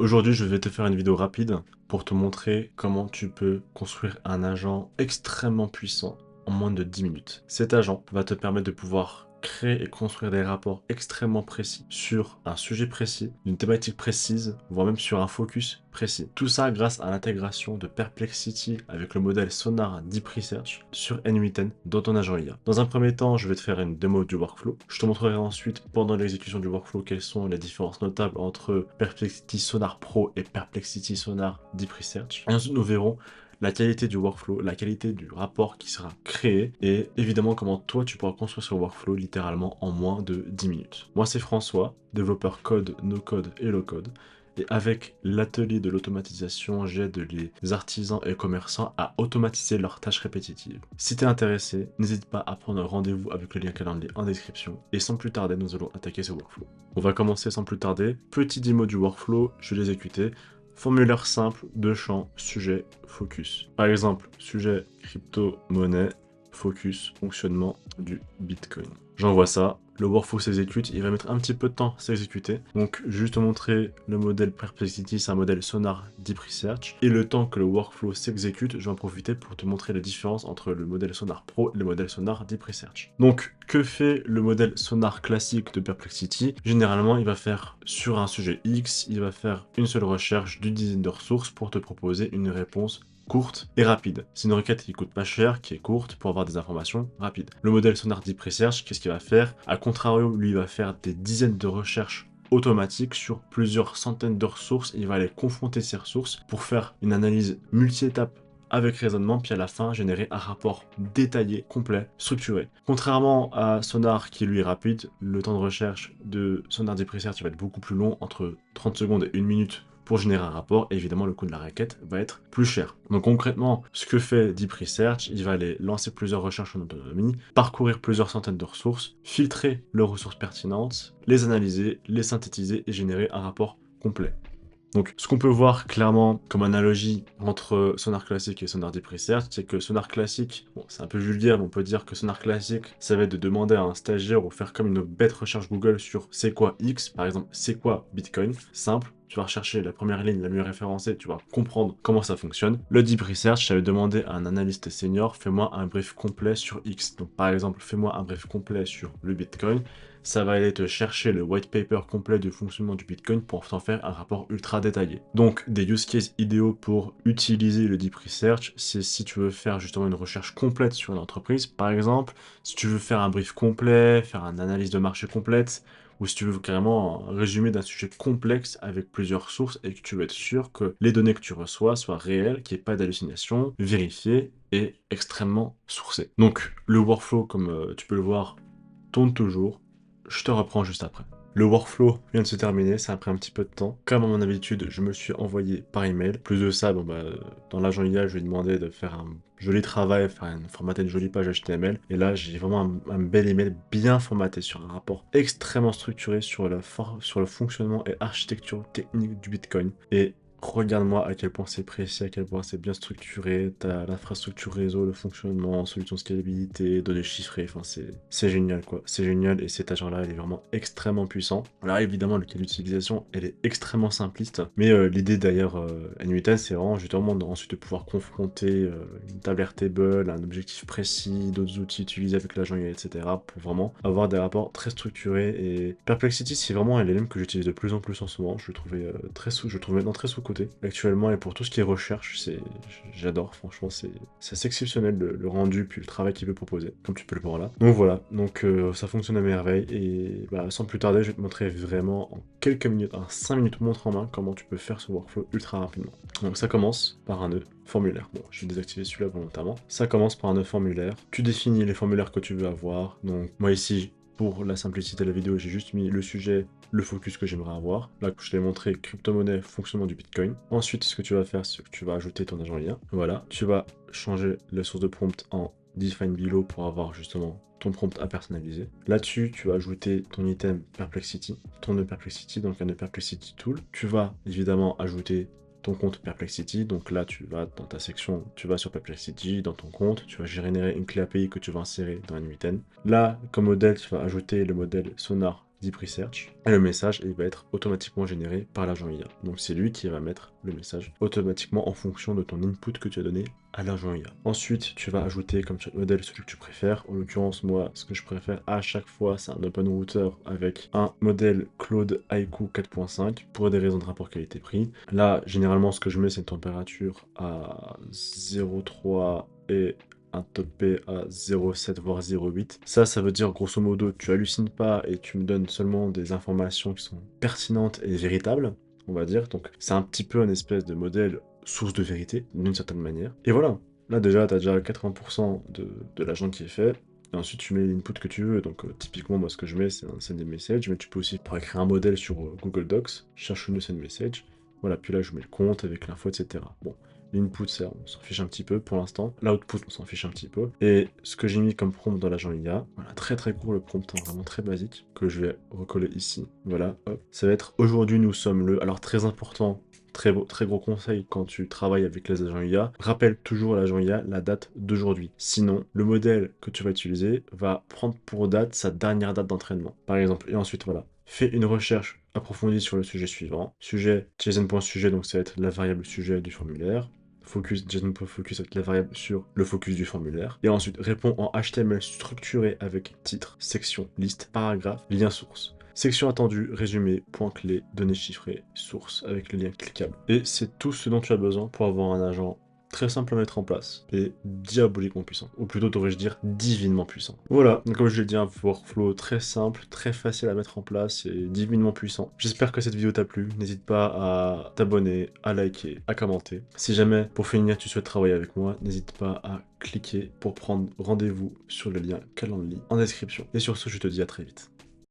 Aujourd'hui, je vais te faire une vidéo rapide pour te montrer comment tu peux construire un agent extrêmement puissant en moins de 10 minutes. Cet agent va te permettre de pouvoir créer et construire des rapports extrêmement précis sur un sujet précis, d'une thématique précise, voire même sur un focus précis. Tout ça grâce à l'intégration de Perplexity avec le modèle Sonar Deep Research sur N8N dans ton agent IA. Dans un premier temps, je vais te faire une démo du workflow. Je te montrerai ensuite, pendant l'exécution du workflow, quelles sont les différences notables entre Perplexity Sonar Pro et Perplexity Sonar Deep Research. Et ensuite, nous verrons la qualité du workflow, la qualité du rapport qui sera créé et évidemment comment toi tu pourras construire ce workflow littéralement en moins de 10 minutes. Moi c'est François, développeur code, no code et low code. Et avec l'atelier de l'automatisation, j'aide les artisans et commerçants à automatiser leurs tâches répétitives. Si tu es intéressé, n'hésite pas à prendre rendez-vous avec le lien calendrier en description. Et sans plus tarder, nous allons attaquer ce workflow. On va commencer sans plus tarder. Petit démo du workflow, je vais l'exécuter. Formulaire simple, deux champs, sujet, focus. Par exemple, sujet, crypto-monnaie, focus, fonctionnement du Bitcoin. J'envoie ça, le workflow s'exécute, il va mettre un petit peu de temps à s'exécuter. Donc, juste te montrer le modèle Perplexity, c'est un modèle Sonar Deep Research. Et le temps que le workflow s'exécute, je vais en profiter pour te montrer la différence entre le modèle Sonar Pro et le modèle Sonar Deep Research. Donc, que fait le modèle Sonar classique de Perplexity? Généralement, il va faire sur un sujet X, il va faire une seule recherche d'une dizaine de ressources pour te proposer une réponse courte et rapide. C'est une requête qui coûte pas cher, qui est courte pour avoir des informations rapides. Le modèle Sonar Deep Research, qu'est-ce qu'il va faire? A contrario, lui, il va faire des dizaines de recherches automatiques sur plusieurs centaines de ressources. Il va aller confronter ces ressources pour faire une analyse multi-étapes avec raisonnement, puis à la fin, générer un rapport détaillé, complet, structuré. Contrairement à Sonar, qui lui est rapide, le temps de recherche de Sonar Deep Research va être beaucoup plus long, entre 30 secondes et 1 minute pour générer un rapport, et évidemment le coût de la requête va être plus cher. Donc concrètement, ce que fait Deep Research, il va aller lancer plusieurs recherches en autonomie, parcourir plusieurs centaines de ressources, filtrer les ressources pertinentes, les analyser, les synthétiser et générer un rapport complet. Donc, ce qu'on peut voir clairement comme analogie entre Sonar Classique et Sonar Deep Research, c'est que Sonar Classique, bon, c'est un peu vulgaire, mais on peut dire que Sonar Classique, ça va être de demander à un stagiaire ou faire comme une bête recherche Google sur c'est quoi X, par exemple, c'est quoi Bitcoin, simple. Tu vas rechercher la première ligne la mieux référencée, tu vas comprendre comment ça fonctionne. Le Deep Research, ça va demander à un analyste senior, fais-moi un brief complet sur X. Donc par exemple, fais-moi un brief complet sur le Bitcoin. Ça va aller te chercher le white paper complet du fonctionnement du Bitcoin pour t'en faire un rapport ultra détaillé. Donc des use cases idéaux pour utiliser le Deep Research, c'est si tu veux faire justement une recherche complète sur une entreprise, par exemple, si tu veux faire un brief complet, faire une analyse de marché complète, ou si tu veux carrément un résumé d'un sujet complexe avec plusieurs sources et que tu veux être sûr que les données que tu reçois soient réelles, qu'il n'y ait pas d'hallucination, vérifiées et extrêmement sourcées. Donc le workflow, comme tu peux le voir, tourne toujours. Je te reprends juste après. Le workflow vient de se terminer, ça a pris un petit peu de temps. Comme à mon habitude, je me le suis envoyé par email. Plus de ça, bon bah, dans l'agent IA, je lui ai demandé de faire un joli travail, formater une jolie page HTML. Et là, j'ai vraiment un bel email bien formaté sur un rapport extrêmement structuré sur le fonctionnement et architecture technique du Bitcoin. Et regarde-moi à quel point c'est précis, à quel point c'est bien structuré, t'as l'infrastructure réseau, le fonctionnement, solution de scalabilité, données chiffrées, enfin c'est génial quoi, c'est génial et cet agent-là il est vraiment extrêmement puissant. Alors évidemment le cas d'utilisation elle est extrêmement simpliste, mais l'idée derrière N8N c'est vraiment justement ensuite de pouvoir confronter une table Airtable, un objectif précis, d'autres outils utilisés avec l'agent IA, etc. pour vraiment avoir des rapports très structurés et Perplexity c'est vraiment un LLM que j'utilise de plus en plus en ce moment, je le trouvais je le trouve maintenant très sous-coté actuellement et pour tout ce qui est recherche, j'adore franchement, c'est assez exceptionnel le rendu puis le travail qu'il peut proposer, comme tu peux le voir là. Donc voilà, donc ça fonctionne à merveille et bah, sans plus tarder, je vais te montrer vraiment en quelques minutes, en 5 minutes montre en main, comment tu peux faire ce workflow ultra rapidement. Donc ça commence par un nœud formulaire. Bon, je vais désactiver celui-là volontairement. Ça commence par un nœud formulaire. Tu définis les formulaires que tu veux avoir. Donc moi ici, pour la simplicité de la vidéo, j'ai juste mis le sujet, le focus que j'aimerais avoir. Là, je t'ai montré crypto-monnaie, fonctionnement du Bitcoin. Ensuite, ce que tu vas faire, c'est que tu vas ajouter ton agent IA. Voilà, tu vas changer la source de prompt en define below pour avoir justement ton prompt à personnaliser. Là-dessus, tu vas ajouter ton item Perplexity, ton nœud Perplexity, donc un nœud Perplexity tool. Tu vas évidemment ajouter ton compte Perplexity, donc là tu vas dans ta section, tu vas sur Perplexity, dans ton compte, tu vas générer une clé API que tu vas insérer dans N8N. Là, comme modèle, tu vas ajouter le modèle Sonar Deep Research. Et le message, il va être automatiquement généré par l'agent IA. Donc c'est lui qui va mettre le message automatiquement en fonction de ton input que tu as donné à l'agent IA. Ensuite, tu vas ajouter comme chat modèle celui que tu préfères. En l'occurrence, moi, ce que je préfère à chaque fois, c'est un open router avec un modèle Claude Haiku 4.5 pour des raisons de rapport qualité-prix. Là, généralement, ce que je mets, c'est une température à 0,3 et un top P à 0,7 voire 0,8. Ça veut dire grosso modo, tu hallucines pas et tu me donnes seulement des informations qui sont pertinentes et véritables, on va dire. Donc c'est un petit peu un espèce de modèle source de vérité, d'une certaine manière. Et voilà, là déjà, tu as déjà 80% de l'agent qui est fait. Et ensuite, tu mets l'input que tu veux. Donc, typiquement, moi, ce que je mets, c'est un send message. Mais tu peux aussi, pour écrire un modèle sur Google Docs, cherche une send message. Voilà, puis là, je mets le compte avec l'info, etc. Bon, l'input, ça, on s'en fiche un petit peu pour l'instant. L'output, on s'en fiche un petit peu. Et ce que j'ai mis comme prompt dans l'agent IA, voilà, très très court le prompt, hein, vraiment très basique, que je vais recoller ici. Voilà, hop. Ça va être aujourd'hui, nous sommes le. Alors, très important. Très gros conseil quand tu travailles avec les agents IA, rappelle toujours à l'agent IA la date d'aujourd'hui. Sinon, le modèle que tu vas utiliser va prendre pour date sa dernière date d'entraînement, par exemple. Et ensuite, voilà, fais une recherche approfondie sur le sujet suivant. Sujet, JSON.sujet, donc ça va être la variable sujet du formulaire. Focus, JSON.focus avec la variable sur le focus du formulaire. Et ensuite, réponds en HTML structuré avec titre, section, liste, paragraphe, lien source. Section attendue, résumé, point clé, données chiffrées, source avec le lien cliquable. Et c'est tout ce dont tu as besoin pour avoir un agent très simple à mettre en place et diaboliquement puissant. Ou plutôt, devrais-je dire, divinement puissant. Voilà, donc comme je l'ai dit, un workflow très simple, très facile à mettre en place et divinement puissant. J'espère que cette vidéo t'a plu. N'hésite pas à t'abonner, à liker, à commenter. Si jamais, pour finir, tu souhaites travailler avec moi, n'hésite pas à cliquer pour prendre rendez-vous sur le lien Calendly en description. Et sur ce, je te dis à très vite.